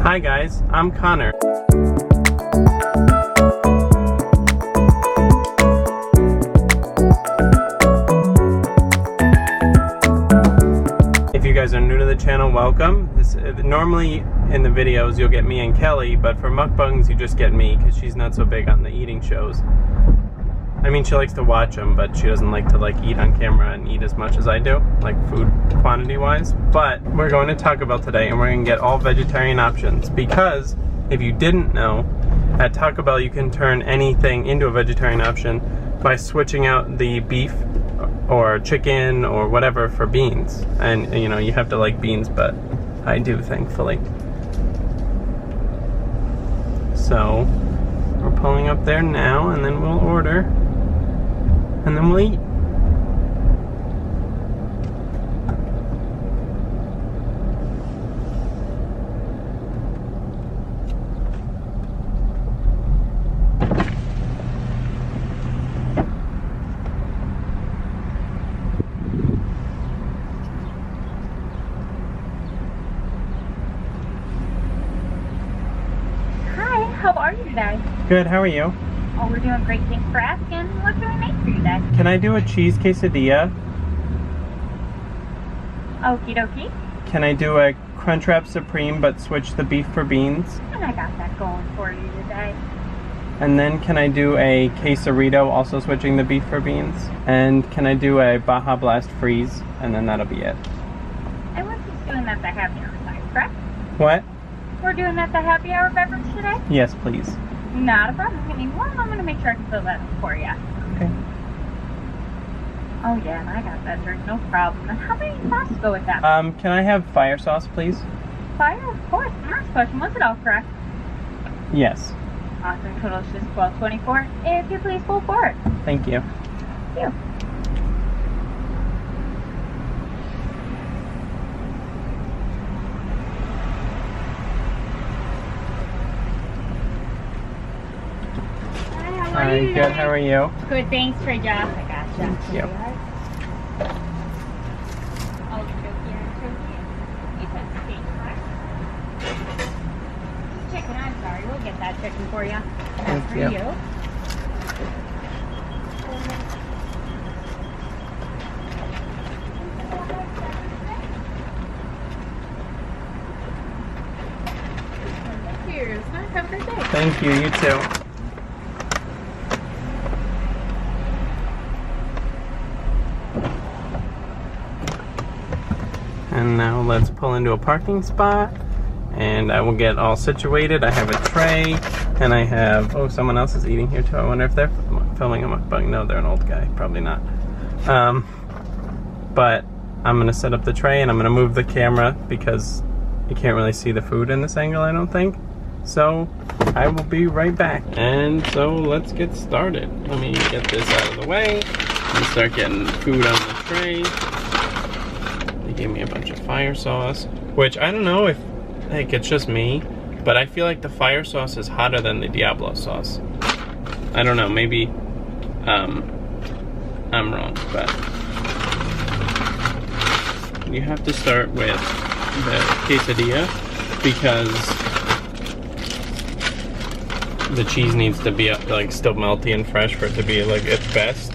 Hi guys, I'm Connor. If you guys are new to the channel, welcome. Normally in the videos you'll get me and Kelly, but for mukbangs you just get me because she's not so big on the eating shows. I mean, she likes to watch them, but she doesn't like to eat on camera and eat as much as I do, like food quantity wise. But we're going to Taco Bell today and we're going to get all vegetarian options because if you didn't know, at Taco Bell you can turn anything into a vegetarian option by switching out the beef or chicken or whatever for beans. And you know, you have to like beans, but I do, thankfully. So we're pulling up there now and then we'll order. And then we'll eat. Hi, how are you today? Good, how are you? Oh, we're doing great. Thanks for asking. What can we make for you today? Can I do a cheese quesadilla? Okie dokie. Can I do a Crunchwrap Supreme but switch the beef for beans? And I got that going for you today. And then can I do a quesarito, also switching the beef for beans? And can I do a Baja Blast Freeze? And then that'll be it. And we're just doing that the happy hour time, correct? What? We're doing that the happy hour beverage today? Yes, please. Not a problem. Give me one. I'm going to make sure I can fill that up for you. Okay. Oh, yeah, and I got that drink. No problem. And how many sauces go with that? Can I have fire sauce, please? Fire, of course. First question, was it all correct? Yes. Awesome. Total is just $12.24. If you please pull forward. Thank you. Thank you. Hi, good, how are you? Good, thanks for Josh. I gotcha. Thank you. Chicken, I'm sorry. We'll get that chicken for you. That's Thank for you. you. Cheers. Have a great day. Thank you, you too. And now let's pull into a parking spot and I will get all situated. I have a tray and I have, oh, someone else is eating here too. I wonder if they're filming a mukbang. No, they're an old guy, probably not. But I'm gonna set up the tray and I'm gonna move the camera because you can't really see the food in this angle, I don't think. So I will be right back. And so let's get started. Let me get this out of the way and start getting food on the tray. They gave me a bunch of fire sauce, which I don't know if like it's just me, but I feel like the fire sauce is hotter than the Diablo sauce. I don't know, maybe I'm wrong, but you have to start with the quesadilla because the cheese needs to be like still melty and fresh for it to be like its best.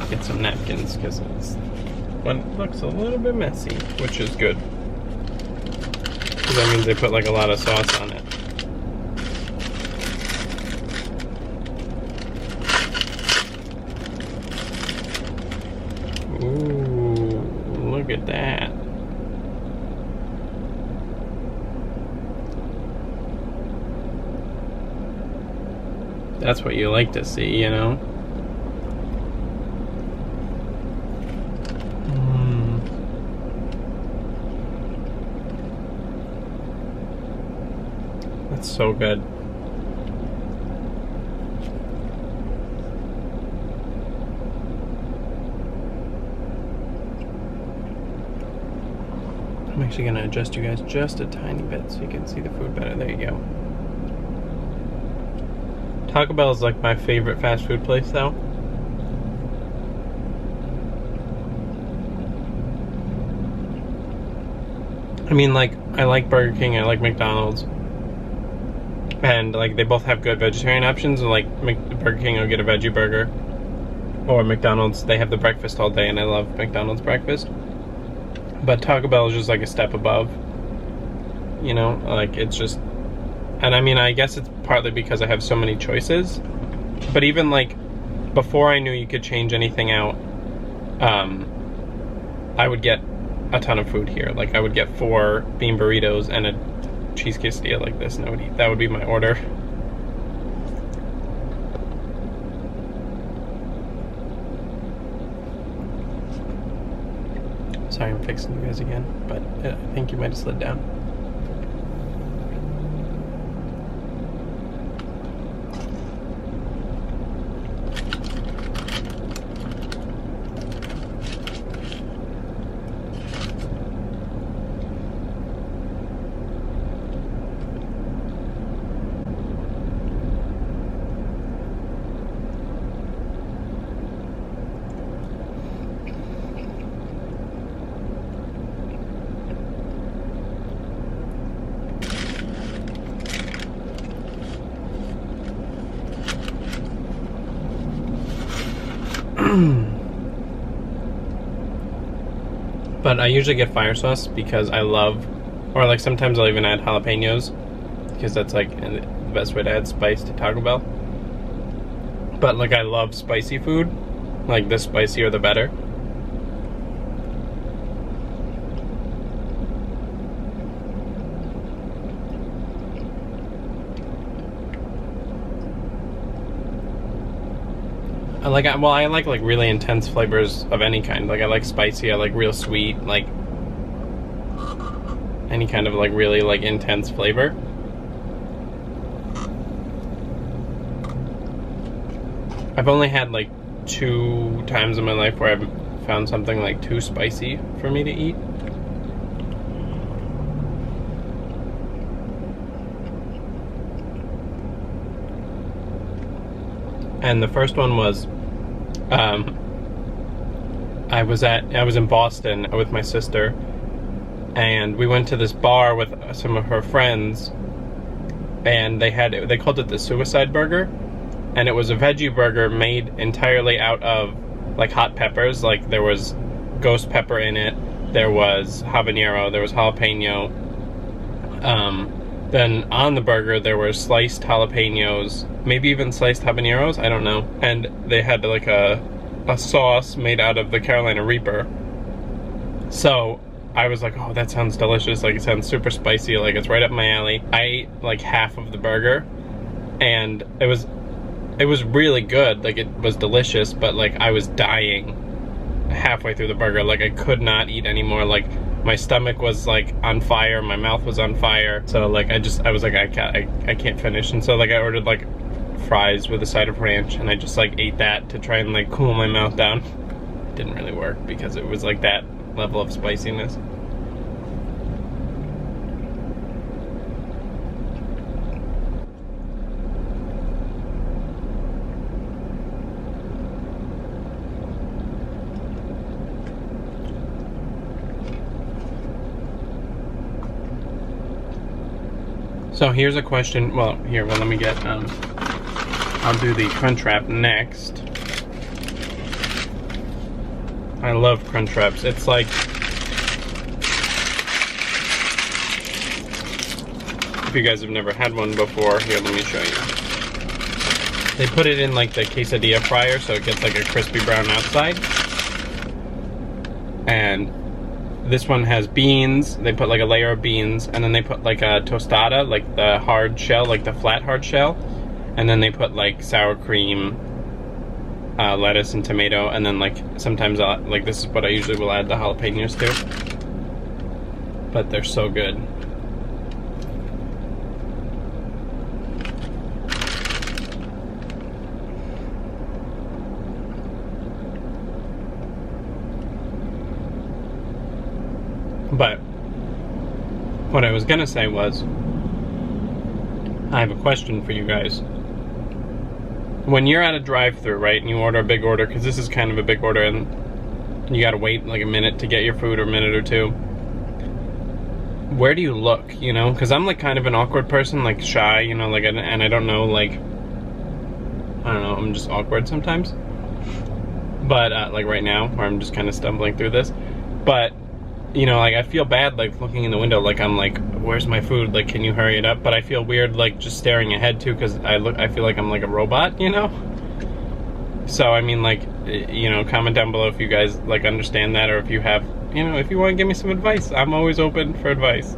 Get some napkins because it's one looks a little bit messy, which is good because that means they put like a lot of sauce on it. Ooh, look at that. That's what you like to see, you know? That's so good. I'm actually going to adjust you guys just a tiny bit so you can see the food better. There you go. Taco Bell is like my favorite fast food place though. mean, like, I like Burger King, I like McDonald's. And, like, they both have good vegetarian options. And, like, Burger King, I'll get a veggie burger. Or McDonald's, they have the breakfast all day, and I love McDonald's breakfast. But Taco Bell is just, like, a step above. You know? Like, it's just... And, I mean, I guess it's partly because I have so many choices. But even, like, before I knew you could change anything out, I would get a ton of food here. Like, I would get 4 bean burritos and a cheese quesadilla like this, and I would eat. That would be my order. Sorry, I'm fixing you guys again, but I think you might have slid down. But I usually get fire sauce because I love, or like sometimes I'll even add jalapenos because that's like the best way to add spice to Taco Bell. But like I love spicy food, like the spicier the better. I like really intense flavors of any kind. Like I like spicy, I like real sweet, like any kind of like really like intense flavor. I've only had like 2 times in my life where I've found something like too spicy for me to eat. And the first one was I was in Boston with my sister, and we went to this bar with some of her friends, and they called it the Suicide Burger, and it was a veggie burger made entirely out of like hot peppers. Like there was ghost pepper in it, there was habanero, there was jalapeno. Then on the burger there were sliced jalapenos, maybe even sliced habaneros, I don't know. And they had like a sauce made out of the Carolina Reaper. So I was like, oh, that sounds delicious. Like it sounds super spicy, like it's right up my alley. I ate like half of the burger, and it was really good. Like it was delicious, but like I was dying halfway through the burger. Like I could not eat anymore. Like my stomach was like on fire, my mouth was on fire. So like I was like, I can't finish. And so like I ordered like fries with a side of ranch, and I just like ate that to try and like cool my mouth down. Didn't really work because it was like that level of spiciness. So here's a question. Well, let me get, I'll do the Crunchwrap next. I love Crunchwraps. It's like, if you guys have never had one before, here, let me show you. They put it in like the quesadilla fryer so it gets like a crispy brown outside. And this one has beans. They put like a layer of beans, and then they put like a tostada, like the hard shell, like the flat hard shell. And then they put like sour cream, lettuce and tomato, and then like sometimes like this is what I usually will add the jalapenos to. But they're so good. But what I was gonna say was, I have a question for you guys. When you're at a drive-thru, right, and you order a big order, because this is kind of a big order, and you gotta wait like a minute to get your food, or a minute or two. where do you look, you know? Because I'm like kind of an awkward person, like shy, you know, like, and I don't know, like, I don't know, I'm just awkward sometimes. But like right now, where I'm just kind of stumbling through this. But, you know, like I feel bad like looking in the window, like I'm like, where's my food? Like, can you hurry it up? But I feel weird like just staring ahead too, because I feel like I'm like a robot, you know? So I mean, like, you know, comment down below if you guys like understand that, or if you have, you know, if you want to give me some advice. I'm always open for advice.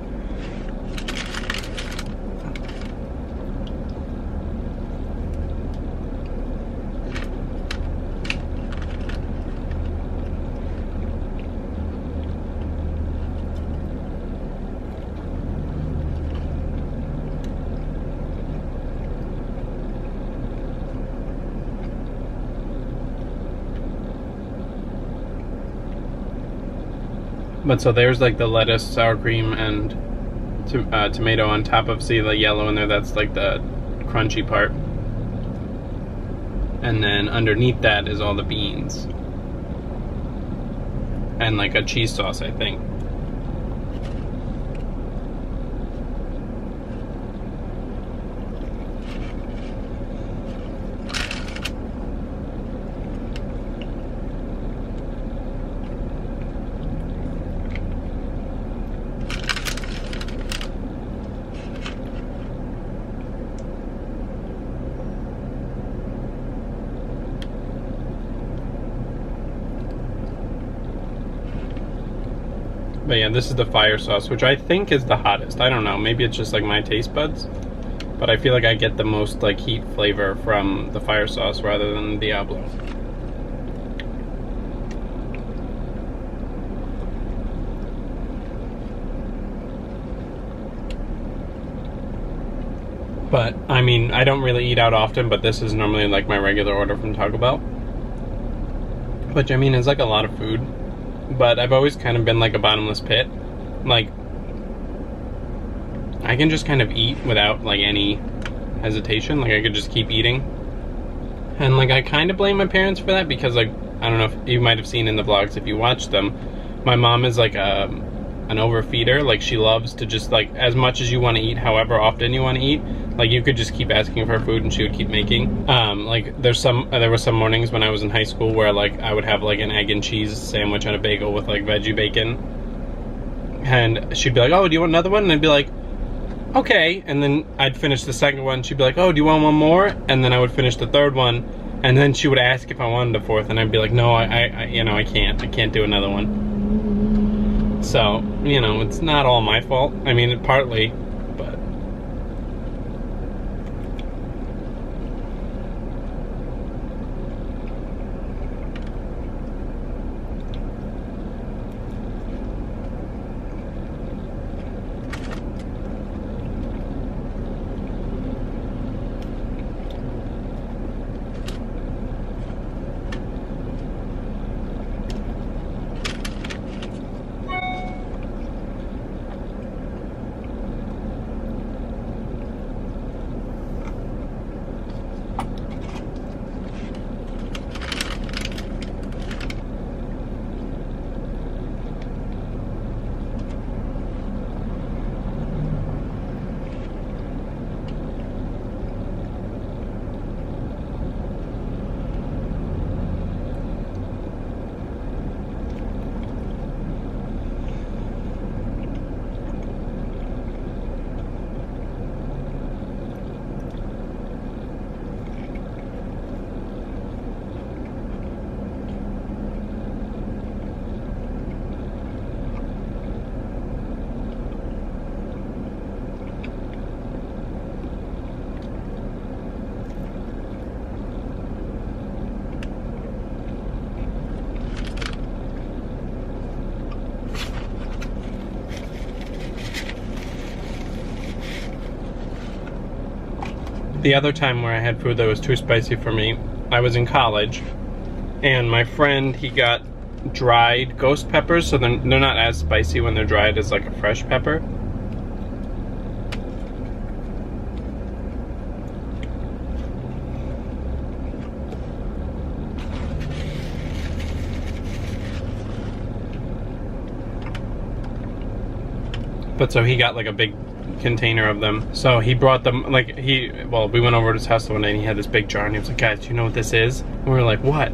But so there's like the lettuce, sour cream, and tomato on top of, see the yellow in there, that's like the crunchy part. And then underneath that is all the beans. And like a cheese sauce, I think. But yeah, this is the fire sauce, which I think is the hottest. I don't know, maybe it's just like my taste buds, but I feel like I get the most like heat flavor from the fire sauce rather than the Diablo. But I mean, I don't really eat out often, but this is normally like my regular order from Taco Bell, which I mean is like a lot of food. But I've always kind of been like a bottomless pit. Like, I can just kind of eat without like any hesitation. Like I could just keep eating. And like I kind of blame my parents for that, because like, I don't know if you might have seen in the vlogs if you watch them, my mom is like an overfeeder. Like she loves to just like, as much as you want to eat, however often you want to eat, like you could just keep asking for food and she would keep making. Like there were some mornings when I was in high school where like I would have like an egg and cheese sandwich and a bagel with like veggie bacon, and she'd be like, oh, do you want another one? And I'd be like, okay. And then I'd finish the second one. She'd be like, oh, do you want one more? And then I would finish the third one, and then she would ask if I wanted a fourth, and I'd be like, no, I you know, I can't do another one. So, you know, it's not all my fault. I mean, partly, but the other time where I had food that was too spicy for me, I was in college, and my friend, he got dried ghost peppers, so they're not as spicy when they're dried as like a fresh pepper. But so he got like a big container of them. So he brought them, like we went over to his house one day and he had this big jar and he was like, guys, do you know what this is? And we were like, what?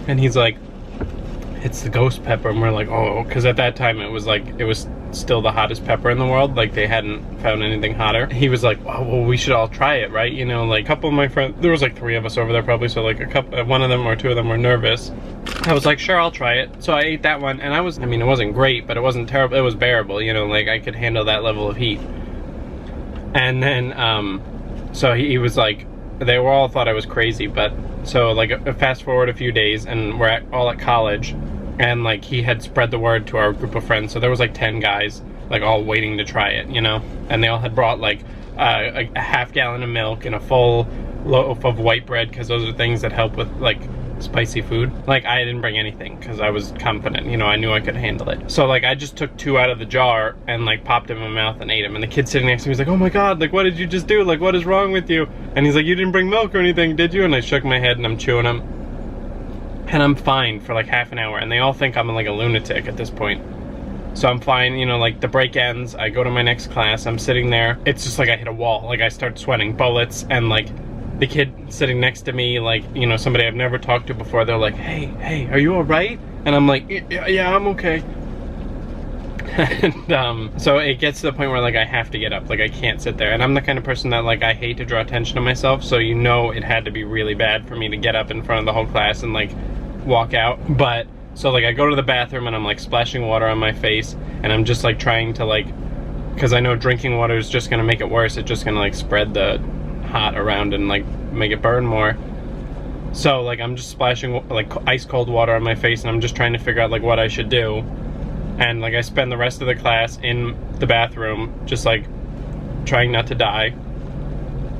And he's like, it's the ghost pepper. And we're like, oh, because at that time it was still the hottest pepper in the world. Like they hadn't found anything hotter. He was like, oh, well, we should all try it, right? You know, like a couple of my friends, there was like 3 of us over there probably, so like one of them or 2 of them were nervous. I was like, sure, I'll try it. So I ate that one and I mean, it wasn't great, but it wasn't terrible. It was bearable, you know, like I could handle that level of heat. And then, so he was like, they all thought I was crazy, but so like fast forward a few days and we're all at college and like he had spread the word to our group of friends. So there was like 10 guys, like all waiting to try it, you know, and they all had brought like a half gallon of milk and a full loaf of white bread, because those are things that help with like spicy food. Like I didn't bring anything because I was confident, you know, I knew I could handle it. So like I just took 2 out of the jar and like popped them in my mouth and ate them. And the kid sitting next to me was like, oh my god, like what did you just do? Like what is wrong with you? And he's like, you didn't bring milk or anything, did you? And I shook my head and I'm chewing them. And I'm fine for like half an hour. And they all think I'm like a lunatic at this point. So I'm fine, you know, like the break ends, I go to my next class, I'm sitting there. It's just like I hit a wall. Like I start sweating bullets and like the kid sitting next to me, like, you know, somebody I've never talked to before, they're like, hey, are you all right? And I'm like, yeah, I'm okay. And so it gets to the point where like I have to get up, like I can't sit there. And I'm the kind of person that like I hate to draw attention to myself, so you know it had to be really bad for me to get up in front of the whole class and like walk out. But so like I go to the bathroom and I'm like splashing water on my face and I'm just like trying to like, because I know drinking water is just gonna make it worse. It's just gonna like spread the hot around and like make it burn more. So like I'm just splashing like ice cold water on my face and I'm just trying to figure out like what I should do. And like I spend the rest of the class in the bathroom just like trying not to die.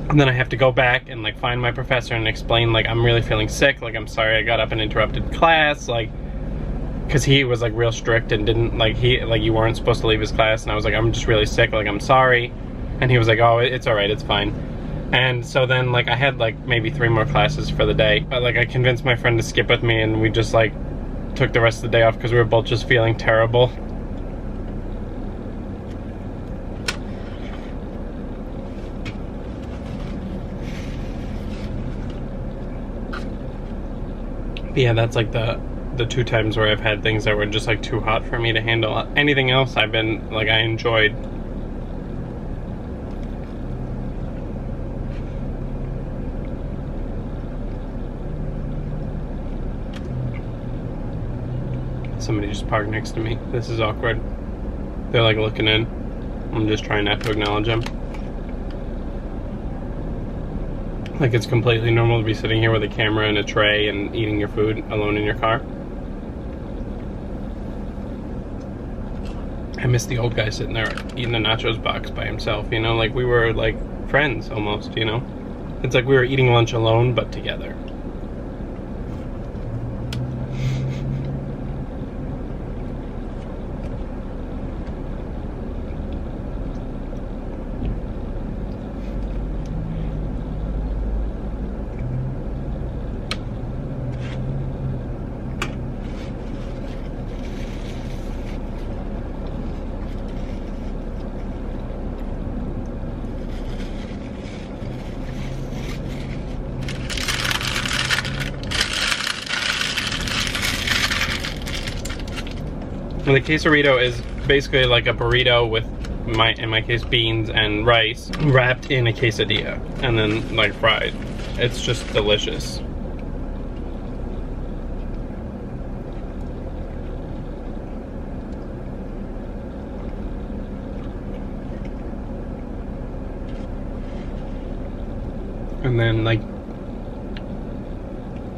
And then I have to go back and like find my professor and explain like I'm really feeling sick, like I'm sorry I got up and interrupted class, like because he was like real strict and didn't like, you weren't supposed to leave his class. And I was like, I'm just really sick, like I'm sorry. And he was like, oh, it's all right, it's fine. And so then like I had like maybe 3 more classes for the day, but like I convinced my friend to skip with me and we just like took the rest of the day off because we were both just feeling terrible. But yeah, that's like the 2 times where I've had things that were just like too hot for me to handle. Anything else I've been like, I enjoyed. Somebody just parked next to me. This is awkward. They're like looking in. I'm just trying not to acknowledge them. Like it's completely normal to be sitting here with a camera and a tray and eating your food alone in your car. I miss the old guy sitting there eating a nachos box by himself, you know, like we were like friends almost, you know. It's like we were eating lunch alone but together. And the quesarito is basically like a burrito with, in my case, beans and rice wrapped in a quesadilla and then like fried. It's just delicious. And then like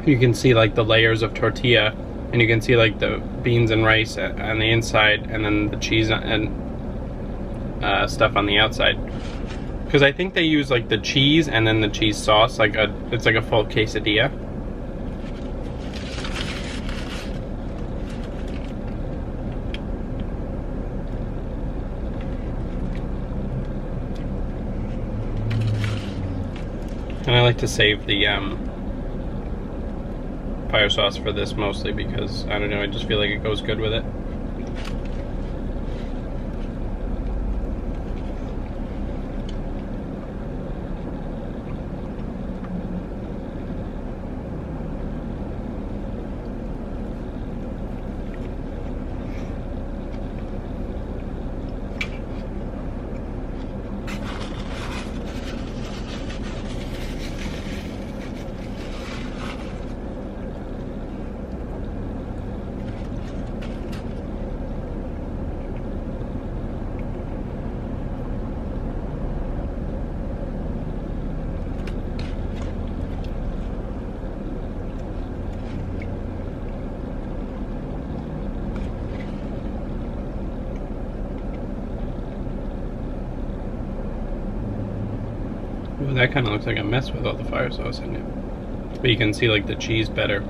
you can see like the layers of tortilla. And you can see like the beans and rice on the inside and then the cheese and stuff on the outside. Because I think they use like the cheese and then the cheese sauce, like it's like a full quesadilla. And I like to save the fire sauce for this mostly because, I don't know, I just feel like it goes good with it. Ooh, that kind of looks like a mess with all the fire sauce in it. But you can see like the cheese better.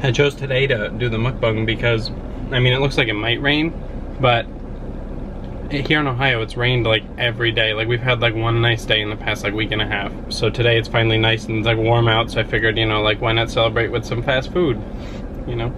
I chose today to do the mukbang because, I mean, it looks like it might rain, but here in Ohio it's rained like every day. Like we've had like one nice day in the past like week and a half. So today it's finally nice and it's like warm out, so I figured, you know, like why not celebrate with some fast food, you know?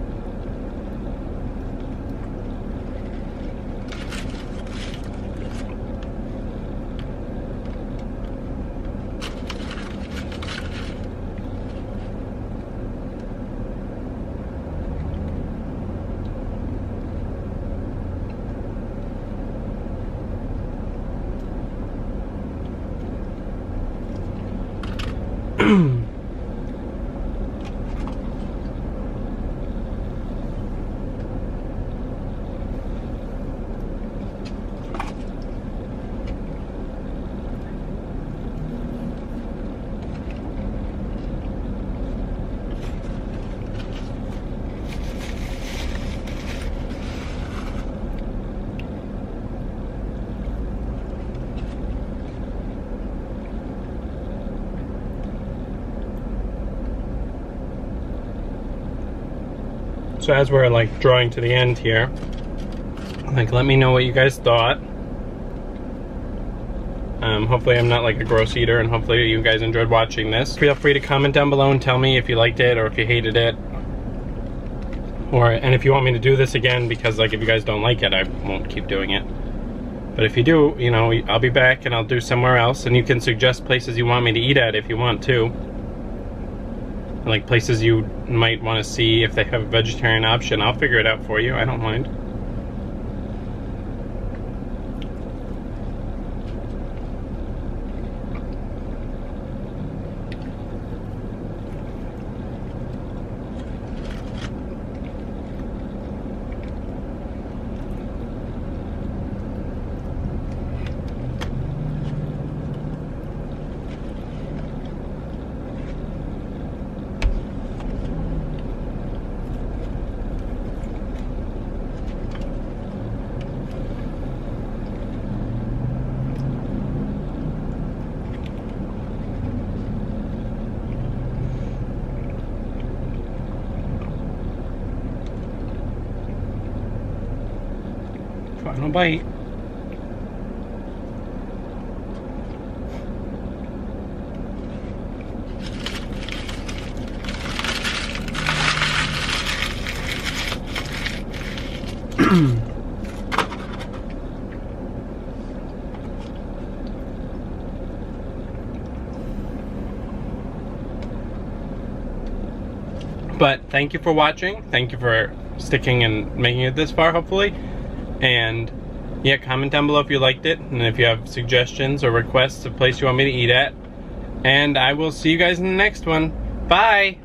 So as we're like drawing to the end here, like let me know what you guys thought. Hopefully I'm not like a gross eater, and hopefully you guys enjoyed watching this. Feel free to comment down below and tell me if you liked it or if you hated it. And if you want me to do this again, because like if you guys don't like it, I won't keep doing it. But if you do, you know, I'll be back and I'll do somewhere else, and you can suggest places you want me to eat at if you want to. Like places you might want to see if they have a vegetarian option. I'll figure it out for you, I don't mind. Final bite. But thank you for watching. Thank you for sticking and making it this far, hopefully. And yeah, comment down below if you liked it, and if you have suggestions or requests of place you want me to eat at. And I will see you guys in the next one. Bye!